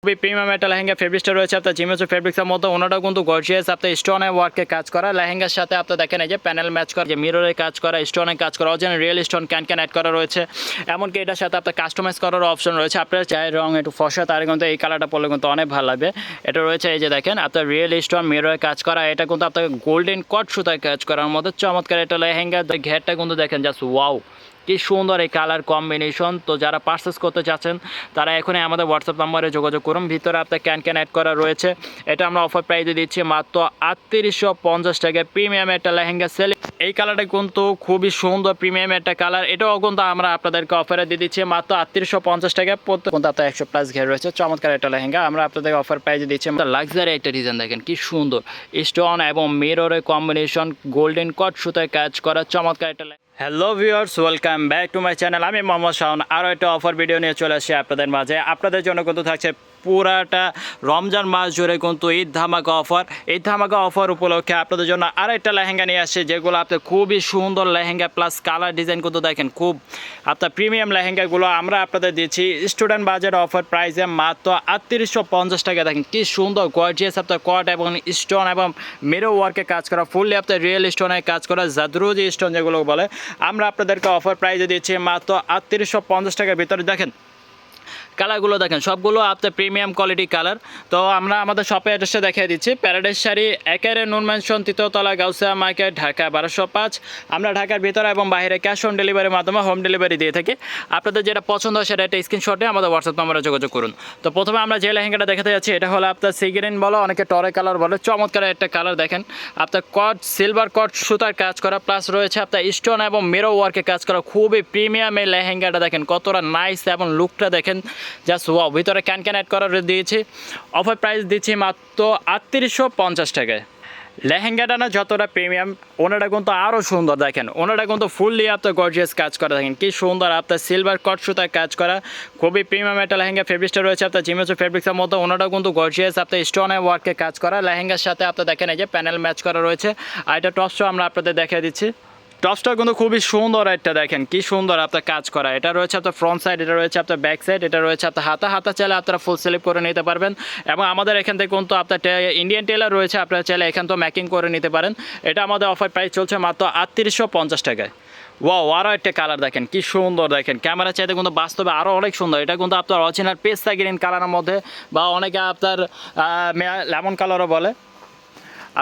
খুবই প্রিমিয়াম একটা লেহেঙ্গা ফেব্রিক্সটা রয়েছে আপনার জিমিচু ফেব্রিক্সের মধ্যে। ওনাটা কিন্তু গর্জিয়াস আপনার স্টোনের ওয়ার্কে কাজ করা লেহেঙ্গার সাথে আপনার দেখেন এই যে প্যানেল ম্যাচ করা, যে মিররে কাজ করা, স্টোনে কাজ করা, original real stone can add করা রয়েছে। এমনকি এটার সাথে আপনার কাস্টমাইজ করার অপশন রয়েছে। আপনার চাই রং একটু ফর্সা, তার কিন্তু এই কালারটা পরলে কিন্তু অনেক ভালো লাগবে। এটা রয়েছে এই যে দেখেন আপনার রিয়েল স্টোন মিররে কাজ করা, এটা কিন্তু আপনার গোল্ডেন কট সুতায় কাজ করার মধ্যে চমৎকার এটা লেহেঙ্গা। ঘেরটা কিন্তু দেখেন জাস্ট ওয়াও, কি সুন্দর এই কালার কম্বিনেশন। তো যারা পারচেস করতে চাচ্ছেন তারা এখনই আমাদের হোয়াটসঅ্যাপ নাম্বারে যোগাযোগ করুন। ভিতরে আপনার ক্যান অ্যাড করা রয়েছে। এটা আমরা অফার প্রাইসে দিচ্ছি মাত্র 3850 টাকায়। প্রিমিয়াম একটা লেহেঙ্গা সেল। এই কালারটা কিন্তু খুবই সুন্দর প্রিমিয়াম একটা কালার। এটাও কিন্তু আমরা আপনাদেরকে অফারে দিয়ে দিচ্ছি মাত্র 3850 টাকায়। কিন্তু আপনার 100+ ঘের রয়েছে, চমৎকার একটা লেহেঙ্গা আমরা আপনাদের অফার প্রাইসে দিচ্ছি। লাক্সারি একটা ডিজাইন দেখেন কি সুন্দর, স্টোন এবং মিররের কম্বিনেশন, গোল্ডেন কট সুতায় কাজ করা চমৎকার একটা। Hello viewers, welcome back to my channel. আমি মোহাম্মদ শাওন আরও একটা অফার ভিডিও নিয়ে চলে আসছি আপনাদের মাঝে। আপনাদের জন্য কিন্তু থাকছে পুরাটা রমজান মাস জুড়ে কিন্তু ঈদ ধামাকা অফার। এই ধামাকা অফার উপলক্ষে আপনাদের জন্য আরও একটা লেহেঙ্গা নিয়ে আসছে, যেগুলো আপনার খুবই সুন্দর লেহেঙ্গা প্লাস কালার ডিজাইন কিন্তু দেখেন খুব আপনার প্রিমিয়াম লেহেঙ্গাগুলো আমরা আপনাদের দিচ্ছি স্টুডেন্ট বাজেট অফার প্রাইসে মাত্র 3850 টাকা। দেখেন কি সুন্দর গর্জিয়াস আপনার কট এবং স্টোন এবং মিরর ওয়ার্কে কাজ করা, ফুললি আপনার রিয়েল স্টোনে কাজ করা, জাদরুজি স্টোন যেগুলো বলে, আমরা আপনাদেরকে অফার প্রাইসে দিচ্ছি মাত্র 3850 টাকার ভিতরে। দেখেন কালারগুলো দেখেন সবগুলো আপনার প্রিমিয়াম কোয়ালিটি কালার। তো আমরা আমাদের শপে অ্যাড্রেসটা দেখিয়ে দিচ্ছি। প্যারাডাইস শাড়ি, একেবারে নুন ম্যানশন, তৃতীয়তলা, গাউসিয়া মার্কেট, ঢাকা 1205। আমরা ঢাকার ভিতরে এবং বাইরে ক্যাশ অন ডেলিভারির মাধ্যমে হোম ডেলিভারি দিয়ে থাকি। আপনাদের যেটা পছন্দ হয় সেটা একটা স্ক্রিনশটে আমাদের হোয়াটসঅ্যাপ নাম্বারে যোগাযোগ করুন। তো প্রথমে আমরা যে লেহেঙ্গাটা দেখাতে যাচ্ছি এটা হলো আপনার সি গ্রিন বলো, অনেকে টরে কালার বলে, চমৎকার একটা কালার। দেখেন আপনার কট সিলভার কট সুতার কাজ করা, প্লাস রয়েছে আপনার স্টোন এবং মিরর ওয়ার্কে কাজ করা, খুবই প্রিমিয়াম এই লেহেঙ্গাটা। দেখেন কতটা নাইস এবং লুকটা দেখেন জাস্ট ওয়াও। ভিতরে ক্যান অ্যাড করা দিয়েছি। অফার প্রাইস দিচ্ছি মাত্র 3850 টাকায়। লেহেঙ্গাটা না যতটা প্রিমিয়াম, ওনাটা কিন্তু আরও সুন্দর। দেখেন ওনাটা কিন্তু ফুললি আপনার গর্জিয়াস কাজ করা, দেখেন কি সুন্দর আপনার সিলভার কট সুতায় কাজ করা, খুবই প্রিমিয়াম একটা লেহেঙ্গা। ফেব্রিক্সটা রয়েছে আপনার জিমিচু ফেব্রিক্সের মতো। ওনাটাও কিন্তু গর্জিয়াস আপনার স্টোনের ওয়ার্কে কাজ করা, লেহেঙ্গার সাথে আপনার দেখেন এই যে প্যানেল ম্যাচ করা রয়েছে। আর এটা টপসও আমরা আপনাদের দেখিয়ে দিচ্ছি। টপসটা কিন্তু খুবই সুন্দর একটা, দেখেন কি সুন্দর আপনার কাজ করা। এটা রয়েছে আপনার ফ্রন্ট সাইড, এটা রয়েছে আপনার ব্যাক সাইড, এটা রয়েছে আপনার হাতা চাইলে আপনারা ফুল স্লিপ করে নিতে পারবেন। এবং আমাদের এখান থেকে কিন্তু আপনার ইন্ডিয়ান টেলার রয়েছে, আপনারা চাইলে এখান তো ম্যাকিং করে নিতে পারেন। এটা আমাদের অফার প্রাইস চলছে মাত্র 3850 টাকায়। ওয়াও, আরও একটা কালার দেখেন কি সুন্দর। দেখেন ক্যামেরা চাইতে কিন্তু বাস্তবে আরও অনেক সুন্দর। এটা কিন্তু আপনার অরিজিনাল পেস্তা গ্রিন কালারের মধ্যে, বা অনেকে আপনার লেমন কালারও বলে।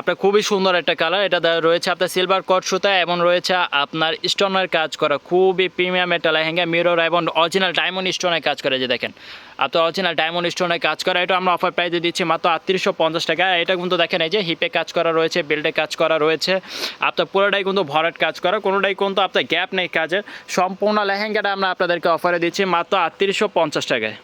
আপনার খুবই সুন্দর একটা কালার। এটা রয়েছে আপনার সিলভার কট সুতা এবং রয়েছে আপনার স্টোনের কাজ করা, খুবই প্রিমিয়াম একটা লেহেঙ্গা। মিরর এবং অরিজিনাল ডায়মন্ড স্টোনের কাজ করে, যে দেখেন আপনার অরিজিনাল ডায়মন্ড স্টোনের কাজ করা। এটা আমরা অফার প্রাইসে দিচ্ছি মাত্র 3850 টাকা। এটা কিন্তু দেখেন এই যে হিপে কাজ করা রয়েছে, বেল্টে কাজ করা রয়েছে, আপনার পুরোটাই কিন্তু ভরাট কাজ করা, কোনোটাই কিন্তু আপনার গ্যাপ নেই কাজের। সম্পূর্ণ লেহেঙ্গাটা আমরা আপনাদেরকে অফারে দিচ্ছি মাত্র 3850 টাকায়।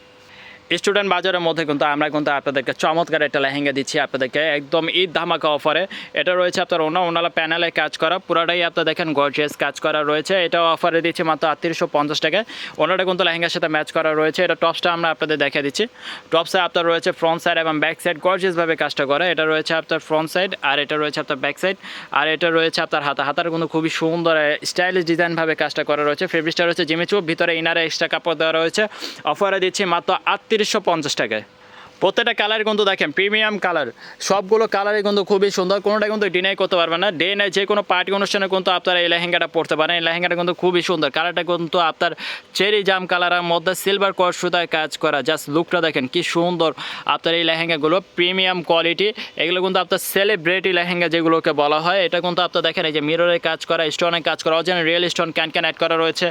স্টুডেন্ট বাজারের মধ্যে কিন্তু আমরা কিন্তু আপনাদেরকে চমৎকার একটা লেহেঙ্গা দিচ্ছি আপনাদেরকে একদম ঈদ ধামাকা অফারে। এটা রয়েছে আপনার ওনালা প্যানেলে কাজ করা, পুরাটাই আপনার দেখেন গর্জিয়াস কাজ করা রয়েছে। এটা অফারে দিচ্ছি মাত্র 3850 টাকায়। ওনাটা কিন্তু লেহেঙ্গার সাথে ম্যাচ করা রয়েছে। এটা টপসটা আমরা আপনাদের দেখে দিচ্ছি। টপসে আপনার রয়েছে ফ্রন্ট সাইড এবং ব্যাক সাইড গর্জিয়াসভাবে কাজটা করে। এটা রয়েছে আপনার ফ্রন্ট সাইড, আর এটা রয়েছে আপনার ব্যাক সাইড, আর এটা রয়েছে আপনার হাতার কিন্তু খুবই সুন্দর স্টাইলিশ ডিজাইনভাবে কাজটা করা রয়েছে। ফেব্রিক্সটা রয়েছে জিমিচু, ভিতরে ইনারে এক্সট্রা কাপড় দেওয়া রয়েছে। অফারে দিচ্ছি মাত্র 3850 টাকায়। প্রত্যেকটা কালার কিন্তু দেখেন প্রিমিয়াম কালার, সবগুলো কালারই কিন্তু খুবই সুন্দর, কোনোটা কিন্তু ডিনাই করতে পারবেন না। ডে নাই যে কোনো পার্টি অনুষ্ঠানে কিন্তু আপনারা এই লেহেঙ্গাটা পরতে পারেন। এই লেহেঙ্গাটা কিন্তু খুবই সুন্দর। কালারটা কিন্তু আপনার চেরি জাম কালারের মধ্যে সিলভার কট সুতায় কাজ করা, জাস্ট লুকটা দেখেন কি সুন্দর। আপনার এই লেহেঙ্গাগুলো প্রিমিয়াম কোয়ালিটি, এগুলো কিন্তু আপনার সেলিব্রিটি লেহেঙ্গা যেগুলোকে বলা হয়। এটা কিন্তু আপনার দেখেন এই যে মিররের কাজ করা, স্টোনের কাজ করা, original real stone can add করা রয়েছে।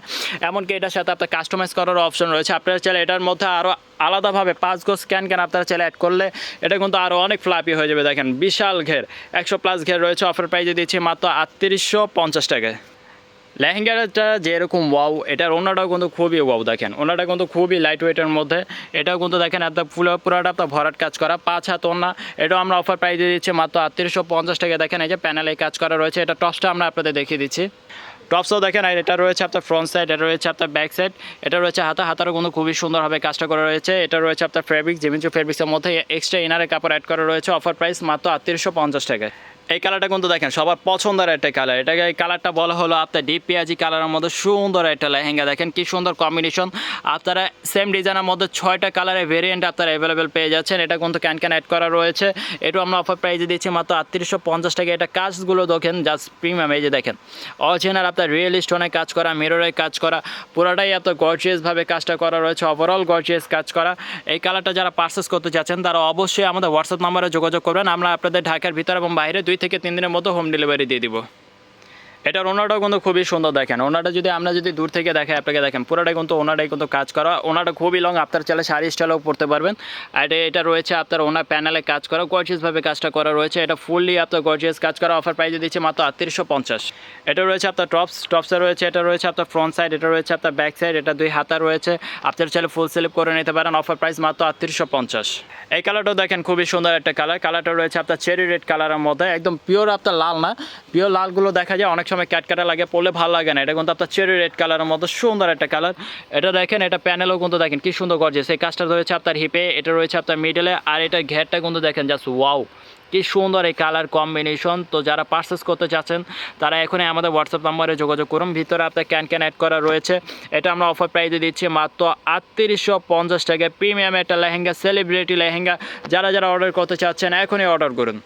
এমনকি এটার সাথে আপনার কাস্টমাইজ করার অপশন রয়েছে। আপনারা চাইলে এটার মধ্যে আরও আলাদাভাবে 5 গজ ক্যান আপনারা চাইলে অ্যাড করলে এটা কিন্তু আরও অনেক ফ্লাপি হয়ে যাবে। দেখেন বিশাল ঘের, 100+ ঘের রয়েছে। অফার প্রাইসে দিচ্ছি মাত্র 3850 টাকায়। লেহেঙ্গাটা যেরকম ওয়াও, এটার ওনাটাও কিন্তু খুবই ওয়াও। দেখেন ওনাটা কিন্তু খুবই লাইট ওয়েটের মধ্যে। এটাও কিন্তু দেখেন আপনার পুরোটা আপনার ভরাট কাজ করা, 5 হাত ওনা। এটাও আমরা অফার প্রাইসে দিচ্ছি মাত্র 3850 টাকা। দেখেন এই যে প্যানেলে কাজ করা রয়েছে। এটা টপসটা আমরা আপনাদের দেখিয়ে দিচ্ছি। টপসও দেখেন, আর এটা রয়েছে আপনার ফ্রন্ট সাইড, এটা রয়েছে আপনার ব্যাক সাইড, এটা রয়েছে হাতারও কিন্তু খুবই সুন্দরভাবে কাজটা করা রয়েছে। এটা রয়েছে আপনার ফেব্রিক জিমিচু ফেব্রিক্সের মধ্যে এক্সট্রা ইনারের কাপড় অ্যাড করা রয়েছে। অফার প্রাইস মাত্র 3850 টাকায়। এই কালারটা কিন্তু দেখেন সবার পছন্দের একটা কালার, এটাকে এই কালারটা বলা হলো আপনার ডিপ পেঁয়াজি কালারের মধ্যে সুন্দর একটা লেহেঙ্গা। দেখেন কি সুন্দর কম্বিনেশন, আপনারা সেম ডিজাইনের মধ্যে 6টা কালারের ভেরিয়েন্ট আপনারা অ্যাভেলেবেল পেয়ে যাচ্ছেন। এটা কিন্তু ক্যান অ্যাড করা রয়েছে, এটাও আমরা অফার প্রাইসে দিচ্ছি মাত্র 3850 টাকা। এটা কাজগুলো দেখেন জাস্ট প্রিমিয়াম, এই যে দেখেন অরিজিনাল আপনার রিয়েল স্টোনে কাজ করা, মিররে কাজ করা, পুরোটাই আপনার গর্জিয়াসভাবে কাজটা করা রয়েছে, ওভারঅল গর্জিয়াস কাজ করা। এই কালারটা যারা পারচেস করতে চাচ্ছেন তারা অবশ্যই আমাদের হোয়াটসঅ্যাপ নাম্বারে যোগাযোগ করবেন, আমরা আপনাদের ঢাকার ভিতর এবং বাইরে 2 থেকে 3 দিনের মধ্যে হোম ডেলিভারি দিয়ে দিব। এটার ওনাটাও কিন্তু খুবই সুন্দর, দেখেন ওনাটা যদি আমরা যদি দূর থেকে দেখাই আপনাকে, দেখেন পুরোটাই কিন্তু ওনাটাই কিন্তু কাজ করা, ওনাটা খুবই লং, আপনার চাইলে শাড়ি স্টাইলেও পরতে পারবেন। আর এটা রয়েছে আপনার ওনার প্যানেলে কাজ করা, গর্জিয়াসভাবে কাজটা করা রয়েছে, এটা ফুললি আপনার গর্জিয়াস কাজ করা। অফার প্রাইসে দিচ্ছে মাত্র 3850। এটা রয়েছে আপনার টপসে রয়েছে, এটা রয়েছে আপনার ফ্রন্ট সাইড, এটা রয়েছে আপনার ব্যাক সাইড, এটা 2 হাতা রয়েছে, আপনার চাইলে ফুল স্লিপ করে নিতে পারেন। অফার প্রাইস মাত্র 3850। এই কালারটাও দেখেন খুবই সুন্দর একটা কালার, কালারটা রয়েছে আপনার চেরি রেড কালারের মধ্যে, একদম পিওর আপনার লাল না, পিওর লালগুলো দেখা যায় অনেক সময় ক্যাটকাটা লাগে, পরলে ভালো লাগে না, এটা কিন্তু আপনার চেরি রেড কালারের মধ্যে সুন্দর একটা কালার। এটা দেখেন এটা প্যানেলও কিন্তু দেখেন কি সুন্দর গর্জিয়াস, এই কাজটা রয়েছে আপনার হিপে, এটা রয়েছে আপনার মিডলে, আর এটা ঘেরটা কিন্তু দেখেন জাস্ট ওয়াও কি সুন্দর এই কালার কম্বিনেশন। তো যারা পারচেস করতে চাচ্ছেন তারা এখনই আমাদের হোয়াটসঅ্যাপ নাম্বারে যোগাযোগ করুন, ভিতরে আপনার ক্যান অ্যাড করা রয়েছে। এটা আমরা অফার প্রাইসে দিচ্ছি মাত্র 3850 টাকা। প্রিমিয়াম একটা লেহেঙ্গা, সেলিব্রিটি লেহেঙ্গা, যারা যারা অর্ডার করতে চাচ্ছেন এখনই অর্ডার করুন।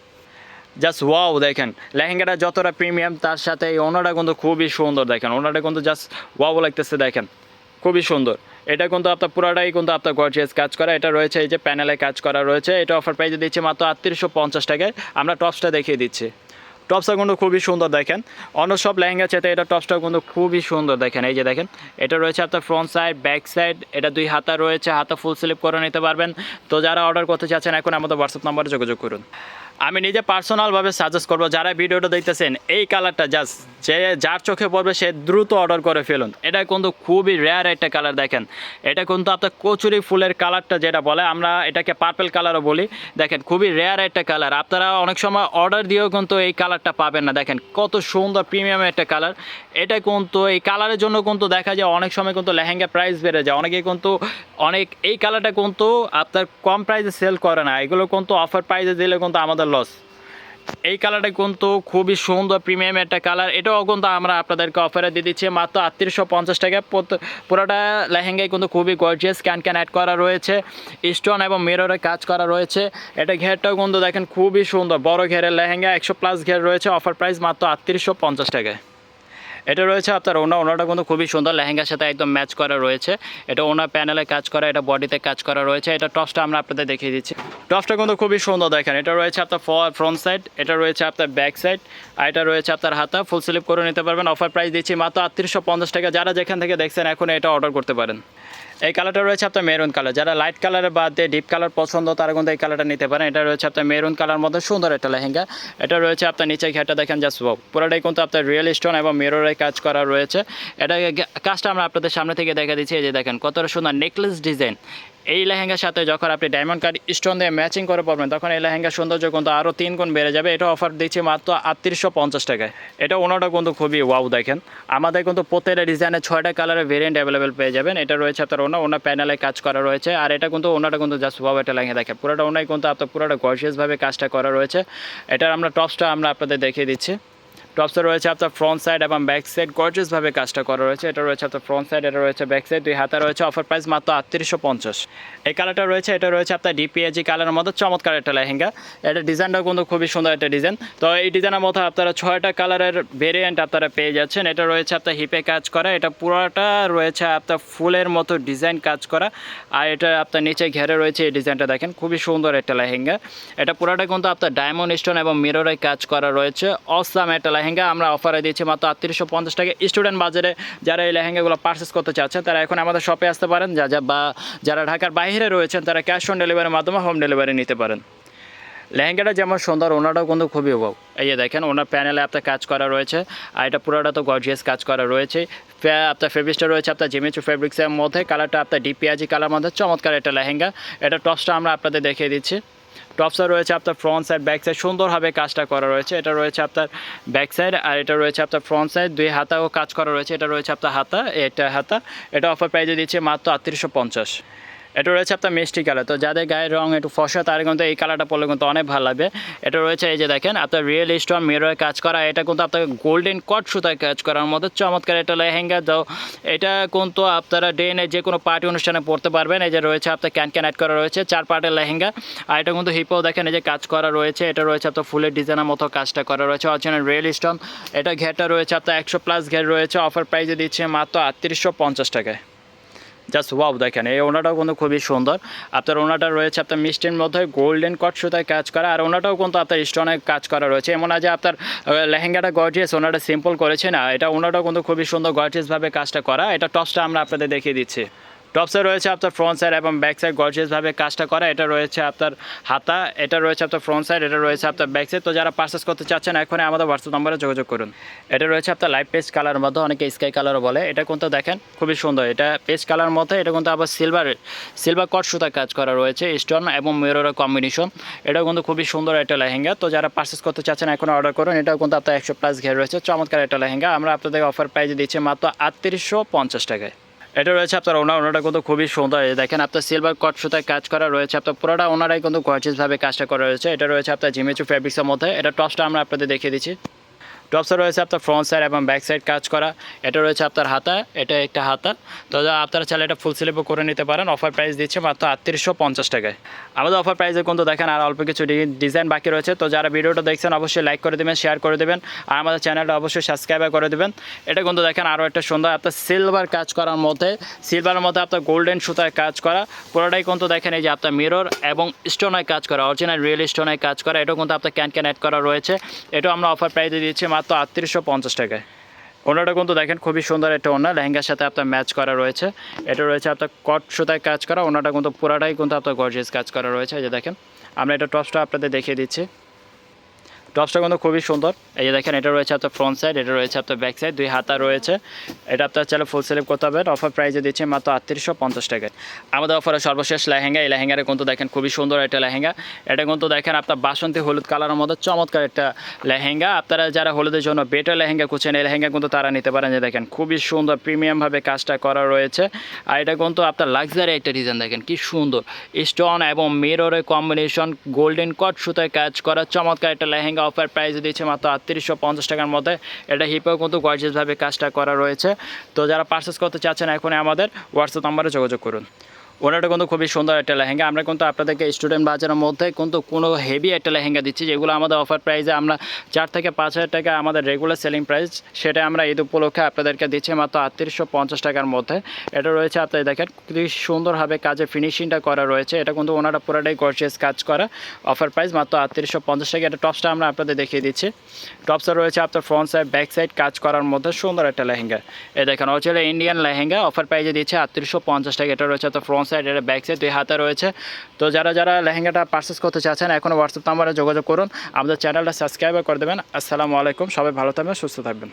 জাস্ট ওয়াও দেখেন লেহেঙ্গাটা যতটা প্রিমিয়াম তার সাথে এই ওনাটা কিন্তু খুবই সুন্দর, দেখেন ওনাটা কিন্তু জাস্ট ওয়াও লাগতেছে, দেখেন খুবই সুন্দর। এটা কিন্তু আপনার পুরাটাই কিন্তু আপনার গর্জিয়াস কাজ করা, এটা রয়েছে এই যে প্যানেলে কাজ করা রয়েছে। এটা অফার প্রাইসে দিচ্ছে মাত্র 3850 টাকায়। আমরা টপসটা দেখিয়ে দিচ্ছি, টপসটা কিন্তু খুবই সুন্দর, দেখেন অন্য সব লেহেঙ্গা চেতে এটা টপসটা কিন্তু খুবই সুন্দর। দেখেন এই যে দেখেন এটা রয়েছে আপনার ফ্রন্ট সাইড, ব্যাক সাইড, এটা 2 হাতা রয়েছে, হাতা ফুল স্লিপ করে নিতে পারবেন। তো যারা অর্ডার করতে চাচ্ছেন এখন আমাদের হোয়াটসঅ্যাপ নাম্বারে যোগাযোগ করুন। আমি নিজে পার্সোনালভাবে সাজেস্ট করবো যারা ভিডিওটা দেখতেছেন এই কালারটা জাস্ট যে যার চোখে পড়বে সে দ্রুত অর্ডার করে ফেলুন। এটা কিন্তু খুবই রেয়ার একটা কালার, দেখেন এটা কিন্তু আপনার কচুরি ফুলের কালারটা যেটা বলে, আমরা এটাকে পার্পল কালারও বলি। দেখেন খুবই রেয়ার একটা কালার, আপনারা অনেক সময় অর্ডার দিয়েও কিন্তু এই কালারটা পাবেন না। দেখেন কত সুন্দর প্রিমিয়াম একটা কালার, এটা কিন্তু এই কালারের জন্য কিন্তু দেখা যায় অনেক সময় কিন্তু লেহেঙ্গা প্রাইস বেড়ে যায়, অনেকে কিন্তু এই কালারটা কিন্তু আপনার কম প্রাইসে সেল করে না, এগুলো কিন্তু অফার প্রাইসে দিলে কিন্তু আমাদের লস। এই কালারটা কিন্তু খুবই সুন্দর প্রিমিয়াম একটা কালার, এটাও কিন্তু আমরা আপনাদেরকে অফারে দিয়ে দিচ্ছি মাত্র 3850 টাকা। পুরোটা লেহেঙ্গায় কিন্তু খুবই গর্জিয়াস ক্যান অ্যাড করা রয়েছে, স্টোন এবং মিররে কাজ করা রয়েছে। এটা ঘেরটাও কিন্তু দেখেন খুবই সুন্দর, বড় ঘেরের লেহেঙ্গা, 100+ ঘের রয়েছে। অফার প্রাইস মাত্র 3850 টাকায়। এটা রয়েছে আপনার ওনাটা কিন্তু খুবই সুন্দর, লেহেঙ্গার সাথে একদম ম্যাচ করা রয়েছে। এটা ওনার প্যানেলে কাজ করা, এটা বডিতে কাজ করা রয়েছে। এটা টপসটা আমরা আপনাদের দেখিয়ে দিচ্ছি, টপসটা কিন্তু খুবই সুন্দর, দেখেন এটা রয়েছে আপনার ফ্রন্ট সাইড, এটা রয়েছে আপনার ব্যাক সাইড, আর এটা রয়েছে আপনার হাতা ফুল স্লিপ করে নিতে পারবেন। অফার প্রাইস দিচ্ছি মাত্র 3850 টাকা। যারা যেখান থেকে দেখছেন এখন এটা অর্ডার করতে পারেন। এই কালারটা রয়েছে আপনার মেরুন কালার, যারা লাইট কালারের বাদ দিয়ে ডিপ কালার পছন্দ তারা কিন্তু এই কালারটা নিতে পারেন। এটা রয়েছে আপনার মেরুন কালার মধ্যে সুন্দর একটা লেহেঙ্গা। এটা রয়েছে আপনার নিচে ঘেরটা দেখেন জাস্ট ওয়াও, পুরোটাই কিন্তু আপনার রিয়েল স্টোন এবং মিররে কাজ করা রয়েছে। এটা কাজটা আমরা আপনাদের সামনে থেকে দেখা দিচ্ছি, এই যে দেখেন কতটা সুন্দর নেকলেস ডিজাইন। এই লেহেঙ্গার সাথে যখন আপনি ডায়মন্ড কাট স্টোন দিয়ে ম্যাচিং করে পড়বেন তখন এই লেহেঙ্গার সৌন্দর্য কিন্তু আরও 3 গুণ বেড়ে যাবে। এটা অফার দিচ্ছি মাত্র 3850 টাকায়। এটা ওনাটা কিন্তু খুবই ওয়াও, দেখেন আমাদের কিন্তু প্রত্যেকটা ডিজাইনে 6টা কালারের ভেরিয়েন্ট অ্যাভেলেবেল পেয়ে যাবেন। এটা রয়েছে আপনার ওনার প্যানেলে কাজ করা রয়েছে, আর এটা কিন্তু ওনাটা কিন্তু জাস্ট ওয়াও একটা লেহেঙ্গা, দেখেন পুরোটা ওনাই কিন্তু আপনার পুরোটা গর্জিয়াসভাবে কাজটা করা রয়েছে। এটার আমরা টপসটা আমরা আপনাদের দেখিয়ে দিচ্ছি, টপসে রয়েছে আপনার ফ্রন্ট সাইড এবং ব্যাক সাইড গর্জিয়াসভাবে কাজটা করা রয়েছে। এটা রয়েছে আপনার ফ্রন্ট সাইড, এটা রয়েছে ব্যাক সাইড, 2 হাতা রয়েছে। অফার প্রাইস মাত্র 3850। এই কালারটা রয়েছে, এটা রয়েছে আপনার ডিপিএজি কালারের মধ্যে চমৎকার একটা লেহেঙ্গা। এটা ডিজাইনটাও কিন্তু খুবই সুন্দর একটা ডিজাইন। তো এই ডিজাইনের মধ্যে আপনারা 6টা কালারের ভেরিয়েন্ট আপনারা পেয়ে যাচ্ছেন। এটা রয়েছে আপনার হিপে কাজ করা, এটা পুরোটা রয়েছে আপনার ফুলের মতো ডিজাইন কাজ করা, আর এটা আপনার নিচে ঘেরে রয়েছে এই ডিজাইনটা দেখেন খুবই সুন্দর একটা লেহেঙ্গা। এটা পুরোটা কিন্তু আপনার ডায়মন্ড স্টোন এবং মিররে কাজ করা রয়েছে, অসাম একটা লেহেঙ্গা। আমরা অফারে দিচ্ছি মাত্র 3850 টাকা। স্টুডেন্ট বাজারে যারা এই লেহেঙ্গাগুলো পারচেস করতে চাচ্ছেন তারা এখন আমাদের শপে আসতে পারেন, বা যারা ঢাকার বাইরে রয়েছেন তারা ক্যাশ অন ডেলিভারির মাধ্যমে হোম ডেলিভারি নিতে পারেন। লেহেঙ্গাটা যেমন সুন্দর ওনাটাও কিন্তু খুবই ওয়াও, এই যে দেখেন ওনার প্যানেলে আপনার কাজ করা রয়েছে, আর এটা পুরোটা তো গর্জিয়াস কাজ করা রয়েছে। আপনার ফেব্রিক্সটা রয়েছে আপনার জিমিচু ফেব্রিক্সের মধ্যে, কালারটা আপনার ডিপিআজি কালার মধ্যে চমৎকার একটা লেহেঙ্গা। এটা টপসটা আমরা আপনাদের দেখিয়ে দিচ্ছি, টপসটা রয়েছে আপনার ফ্রন্ট সাইড ব্যাক সাইড সুন্দরভাবে কাজটা করা রয়েছে। এটা রয়েছে আপনার ব্যাক সাইড, আর এটা রয়েছে আপনার ফ্রন্ট সাইড, 2 হাতাও কাজ করা রয়েছে। এটা রয়েছে আপনার হাতা, এটা হাতা। এটা অফার প্রাইজে দিচ্ছে মাত্র 3850। এটা রয়েছে আপনার মিষ্টি কালার, তো যাদের গায়ের রং একটু ফসা তারা কিন্তু এই কালারটা পরলে কিন্তু অনেক ভালো লাগবে। এটা রয়েছে এই যে দেখেন আপনার রিয়েল স্টোন মিররে কাজ করা, এটা কিন্তু আপনার গোল্ডেন কট সুতায় কাজ করার মধ্যে চমৎকার এটা লেহেঙ্গা দাও। এটা কিন্তু আপনারা ডে নাইট যে কোনো পার্টি অনুষ্ঠানে পড়তে পারবেন। এই যে রয়েছে আপনার ক্যান অ্যাড করা রয়েছে 4 পার্টের লেহেঙ্গা, আর এটা কিন্তু হিপেও দেখেন এই যে কাজ করা রয়েছে। এটা রয়েছে আপনার ফুলের ডিজাইনের মতো কাজটা করা রয়েছে, অরিজিনাল রিয়েল স্টোন। এটা ঘেরটা রয়েছে আপনার 100+ ঘের রয়েছে, অফার প্রাইসে দিচ্ছে মাত্র 3850 টাকায়। জাস্ট ওয়াও দেখেন এই ওনাটাও কিন্তু খুবই সুন্দর। আপনার ওনাটা রয়েছে আপনার মিষ্টির মধ্যে গোল্ডেন কট সুতায় কাজ করা, আর ওনাটাও কিন্তু আপনার স্টোনে কাজ করা রয়েছে। এমন না যে আপনার লেহেঙ্গাটা গর্জিয়াস ওনাটা সিম্পল করেছে না, এটা ওনাটাও কিন্তু খুবই সুন্দর গর্জিয়াসভাবে কাজটা করা। এটা টপসটা আমরা আপনাদের দেখিয়ে দিচ্ছি। টপসে রয়েছে আপনার ফ্রন্ট সাইড এবং ব্যাক সাইড গর্জিয়াসভাবে কাজটা করা। এটা রয়েছে আপনার হাতা, এটা রয়েছে আপনার ফ্রন্ট সাইড, এটা রয়েছে আপনার ব্যাক সাইড। তো যারা পারচেস করতে চাচ্ছেন এখনই আমাদের হোয়াটসঅ্যাপ নম্বরে যোগাযোগ করুন। এটা রয়েছে আপনার লাইট পেস্ট কালার মধ্যে, অনেকে স্কাই কালারও বলে। এটা কিন্তু দেখেন খুবই সুন্দর, এটা পেস্ট কালার মধ্যে। এটা কিন্তু আবার সিলভার কট সুতা কাজ করা রয়েছে, স্টোন এবং মিররের কম্বিনেশন। এটাও কিন্তু খুবই সুন্দর একটা লেহেঙ্গা। তো যারা পারচেস করতে চাচ্ছেন এখন অর্ডার করুন। এটাও কিন্তু আপনার 100+ ঘের রয়েছে, চমৎকার একটা লেহেঙ্গা। আমরা আপনাদের অফার প্রাইসে দিচ্ছি মাত্র 3850 টাকায়। এটা রয়েছে আপনার ওনাটা কিন্তু খুবই সুন্দর, দেখেন আপনার সিলভার কট সুতায় কাজ করা রয়েছে। আপনার পুরোটা ওনারাই কিন্তু গর্জিয়াসভাবে কাজটা করা রয়েছে। এটা রয়েছে আপনার জিমিচু ফ্যাব্রিক্সের মধ্যে। এটা টপসটা আমরা আপনাদের দেখিয়ে দিচ্ছি। টপসে রয়েছে আপনার ফ্রন্ট সাইড এবং ব্যাক সাইড কাজ করা। এটা রয়েছে আপনার হাতা, এটা একটা হাতা। তো আপনারা চাইলে এটা ফুল স্লিপও করে নিতে পারেন। অফার প্রাইস দিচ্ছে মাত্র 3850 টাকায়। আমাদের অফার প্রাইসে কিন্তু দেখেন আর অল্প কিছু ডিজাইন বাকি রয়েছে। তো যারা ভিডিওটা দেখছেন অবশ্যই লাইক করে দেবেন, শেয়ার করে দেবেন, আর আমাদের চ্যানেলটা অবশ্যই সাবস্ক্রাইব করে দেবেন। এটা কিন্তু দেখেন আরও একটা সুন্দর আপনার সিলভার কাজ করার মধ্যে, সিলভারের মধ্যে আপনার গোল্ডেন সুতায় কাজ করা। পুরোটাই কিন্তু দেখেন এই যে আপনার মিরর এবং স্টোনায় কাজ করা, অরিজিনাল রিয়েল স্টোনায় কাজ করা। এটাও কিন্তু আপনার ক্যান অ্যাড করা রয়েছে। এটাও আমরা অফার প্রাইসে দিচ্ছি মাত্র 3850 টাকায়। ওনাটা কিন্তু দেখেন খুবই সুন্দর একটা ওনা, লেহেঙ্গার সাথে আপনার ম্যাচ করা রয়েছে। এটা রয়েছে আপনার কট সুতায় কাজ করা। ওনাটা কিন্তু পুরাটাই কিন্তু আপনার গর্জিয়াস কাজ করা রয়েছে। এই যে দেখেন আমরা এটা টপসটা আপনাদের দেখিয়ে দিচ্ছি। টপসটা কিন্তু খুবই সুন্দর। এই যে দেখেন এটা রয়েছে আপনার ফ্রন্ট সাইড, এটা রয়েছে আপনার ব্যাক সাইড, 2 হাতা রয়েছে। এটা আপনার চাইলে ফুল স্লিপ করতে হবে। অফার প্রাইসে দিচ্ছে মাত্র 3850 টাকায়। আমাদের অফারে সর্বশেষ লেহেঙ্গা, এই লেহেঙ্গাটা কিন্তু দেখেন খুবই সুন্দর একটা লেহেঙ্গা। এটা কিন্তু দেখেন আপনার বাসন্তী হলুদ কালারের মধ্যে চমৎকার একটা লেহেঙ্গা। আপনারা যারা হলুদের জন্য বেটার লেহেঙ্গা খুঁজছেন এই লেহেঙ্গা কিন্তু তারা নিতে পারেন। যে দেখেন খুবই সুন্দর প্রিমিয়ামভাবে কাজটা করা রয়েছে। আর এটা কিন্তু আপনার লাক্সারি একটা ডিজাইন, দেখেন কি সুন্দর স্টোন এবং মিররের কম্বিনেশন, গোল্ডেন কট সুতায় কাজ করা চমৎকার একটা লেহেঙ্গা। অফার প্রাইসে দিচ্ছে মাত্র 3850 টাকার মধ্যে। এটা হিপেও কিন্তু গর্জিয়াসভাবে কাজটা করা রয়েছে। তো যারা পারচেস করতে চাচ্ছেন এখনই আমাদের হোয়াটসঅ্যাপ নম্বরে যোগাযোগ করুন। ওনাটা কিন্তু খুবই সুন্দর একটা লেহেঙ্গা। আমরা কিন্তু আপনাদেরকে স্টুডেন্ট বাজারের মধ্যে কিন্তু কোনো হেভি একটা লেহেঙ্গা দিচ্ছি, যেগুলো আমাদের অফার প্রাইসে আমরা 4 থেকে 5 হাজার টাকা আমাদের রেগুলার সেলিং প্রাইস, সেটা আমরা ঈদ উপলক্ষে আপনাদেরকে দিচ্ছি মাত্র 3850 টাকার মধ্যে। এটা রয়েছে আপনারা দেখেন খুবই সুন্দরভাবে কাজে ফিনিশিংটা করা রয়েছে। এটা কিন্তু ওনারা পুরোটাই গর্জিয়াস কাজ করা। অফার প্রাইস মাত্র 3850 টাকা। এটা টপসটা আমরা আপনাদের দেখিয়ে দিচ্ছি। টপসটা রয়েছে আপনার ফ্রন্ট সাইড ব্যাক সাইড কাজ করার মধ্যে সুন্দর একটা লেহেঙ্গা। এই দেখেন অরিজিনাল ইন্ডিয়ান লেহেঙ্গা। অফার প্রাইসে দিচ্ছে 3850 টাকা। এটা রয়েছে আপনার ফ্রন্ট সাইড, এটা ব্যাক সাইড, 2 হাতা রয়েছে। তো যারা লেহেঙ্গাটা পারচেস করতে চাচ্ছেন এখন হোয়াটসঅ্যাপ নাম্বারে যোগাযোগ করুন। আমাদের চ্যানেলটা সাবস্ক্রাইব করে দেবেন। আসসালামু আলাইকুম, সবাই ভালো থাকবেন, সুস্থ থাকবেন।